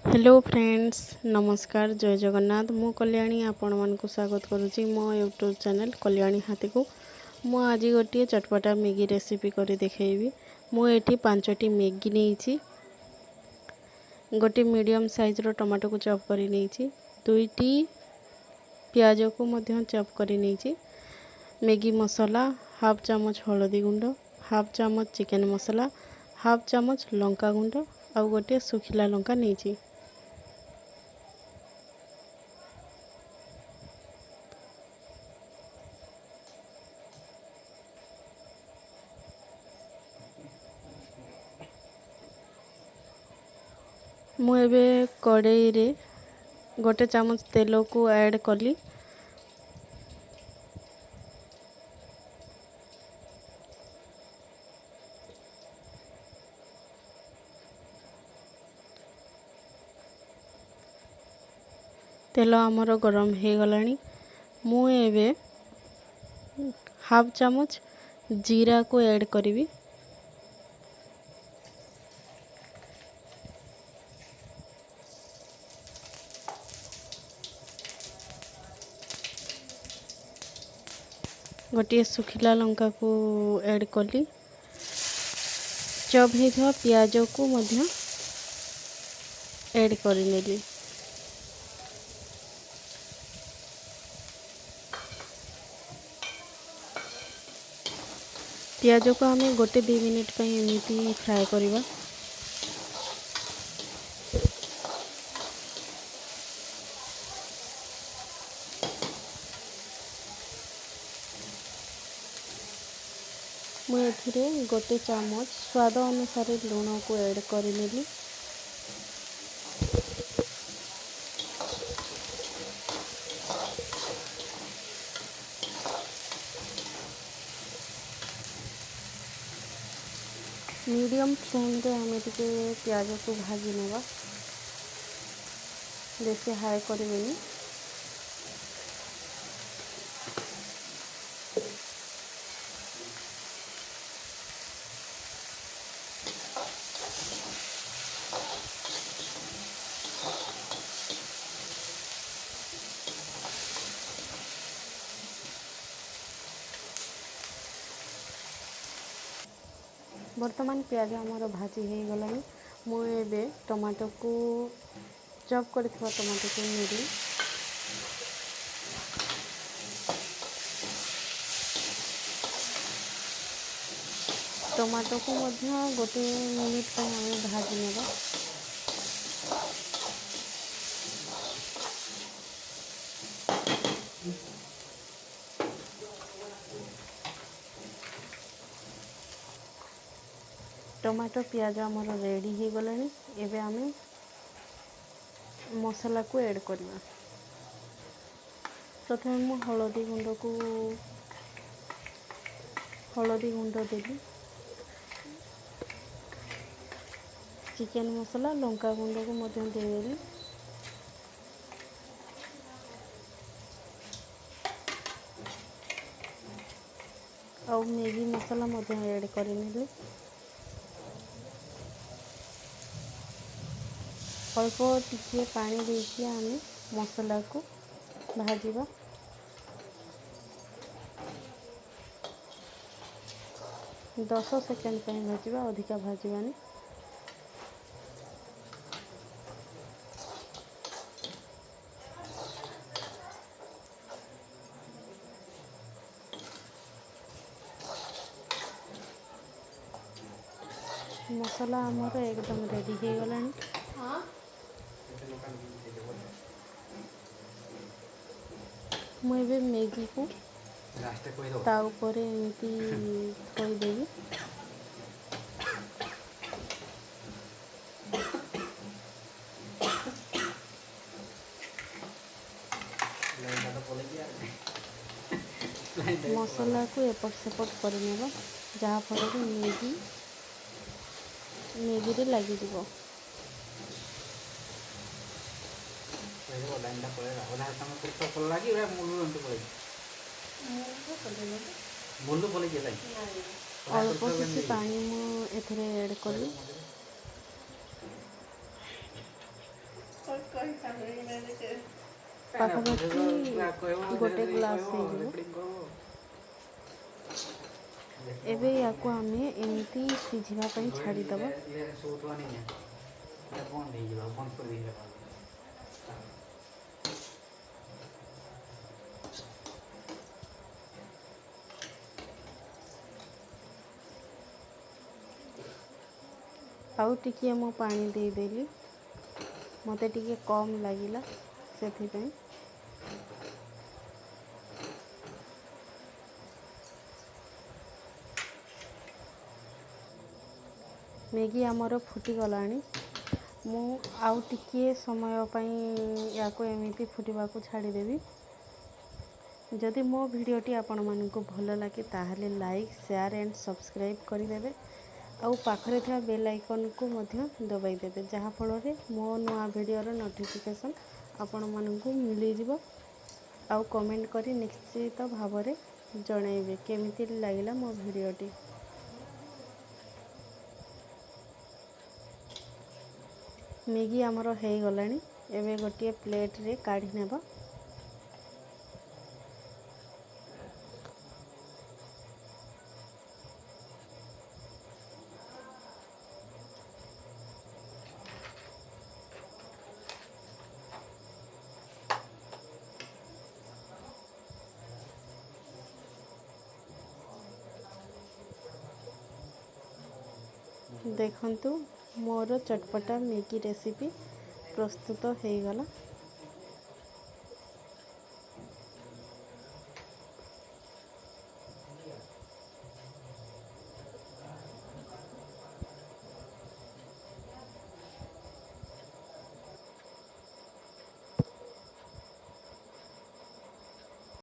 Hello friends, नमस्कार, जय जगन्नाथ। मु कल्याणी आपण मानक स्वागत करुच्ची मो यूट्यूब चैनल कल्याणी हाथी को। मु आज गोटे चटपटा मैगी रेसिपी कर देखी। मुझे 5टी मैगी नहीं, गोटे मीडियम साइज रो टमाटो को चॉप कर नहीं, 2टी प्याज को मध्य चॉप कर नहीं, मैगी मसाला हाफ चामच, हल्दी गुंड हाफ चामच, चिकन मसाला हाफ चामच, लंका गुंड आ गोटे सुखिला लंका नहीं। मु एबे कड़ाई रे गोटे चामच तेल को ऐड कली। तेल आमर गरम हो गलानी। मु एबे हाफ चामच जीरा को ऐड करी। गोटे सुखिला लंका को ऐड कली। चॉप होइथवा प्याज को मध्य ऐड करिनेली। प्याज को हमें गोटे 2 मिनिट पे एमती फ्राए करवा। मुझे गोटे चामच स्वाद अनुसार लुण को ऐड करिनेली। मीडियम फ्लेम रे हमें टिके प्याज को भाजी नेबा, बेसी हाई करबेनी। वर्तमान प्याज आमर भाजी हो गलानी। मुझे टमाटो को चॉप कर टमाटो को नेली। टमाटो को मध्य गोटे मिनिट पे हमें भाजी नेबा। टमाटो प्याज आमर रेडी हो गलानी। एबे हमें मसाला को ऐड करवा। प्रथम मु हल्दी गुंड देली, चिकन मसाला लंका गुंड को मध्य देली। और मैगी मसाला मध्य ऐड करिनेली। अल्प टिके पानी देके हमें मसाला को भाजवा। दस सेकेंड पे भाजवा, अधिका भाजवानी। मसाला आमर एकदम रेडी हो गलानी। मुझे मैगी को ता ऊपर एमती थोईदेवी। मसाला को एपट सेपट कर जहाँफल मैगी रे लगी जीवो। अल्प किसी पानी मुझे ऐड कली। ପାଖାପାଖି ଗୋଟେ ଗ୍ଲାସ୍ ହେଇଯିବ। ଏବେ ୟାକୁ ଆମେ ଏମିତି ସିଝିବା ପାଇଁ ଛାଡ଼ିଦେବା। ଆଉ ଟିକିଏ ମୁଁ ପାଣି ଦେଇଦେଲି, ମୋତେ ଟିକେ କମ୍ ଲାଗିଲା ସେଥିପାଇଁ। ମ୍ୟାଗି ଆମର ଫୁଟିଗଲାଣି। ମୁଁ ଆଉ ଟିକିଏ ସମୟ ପାଇଁ ୟାକୁ ଏମିତି ଫୁଟିବାକୁ ଛାଡ଼ିଦେବି। ଯଦି ମୋ ଭିଡ଼ିଓଟି ଆପଣମାନଙ୍କୁ ଭଲ ଲାଗେ ତାହେଲେ ଲାଇକ୍, ସେୟାର୍ ଆଣ୍ଡ ସବସ୍କ୍ରାଇବ୍ କରିଦେବେ। ଆଉ ପାଖରେ ଥିବା ବେଲ୍ ଆଇକନ୍କୁ ମଧ୍ୟ ଦବାଇ ଦେବେ, ଯାହାଫଳରେ ମୋ ନୂଆ ଭିଡ଼ିଓର ନୋଟିଫିକେସନ୍ ଆପଣମାନଙ୍କୁ ମିଳିଯିବ। ଆଉ କମେଣ୍ଟ କରି ନିଶ୍ଚିତ ଭାବରେ ଜଣାଇବେ କେମିତି ଲାଗିଲା ମୋ ଭିଡ଼ିଓଟି। ମ୍ୟାଗି ଆମର ହେଇଗଲାଣି। ଏବେ ଗୋଟିଏ ପ୍ଲେଟ୍ରେ କାଢ଼ି ନେବା। ଦେଖନ୍ତୁ ମୋର ଚଟପଟା ମ୍ୟାଗି ରେସିପି ପ୍ରସ୍ତୁତ ହେଇଗଲା।